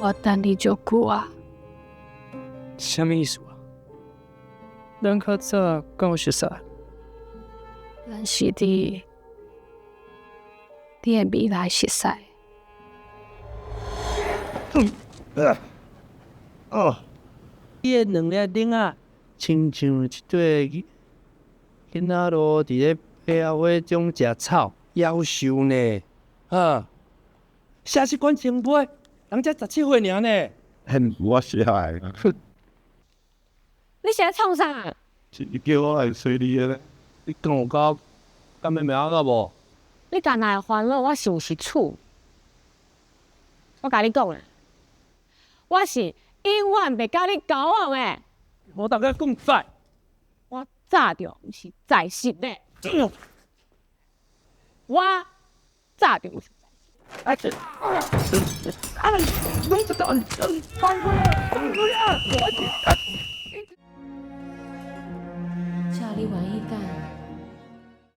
我等你足久啊！什么意思啊？咱较早跟我熟识，咱是伫你的未来熟识。伊的两粒钉啊，亲像一对囡仔咯，伫咧背后尾种食草，夭寿呢。写习惯前辈，人才17岁尔呢。我写的，你现在创啥？是你叫我来催你的咧。你讲有到敢妹妹仔个无？你干那会烦恼？我是毋是厝？我甲你讲啦，我是永远袂甲你交往的。我大概讲在。我早就毋是在世的，我早就毋是在世。叫你愿意干。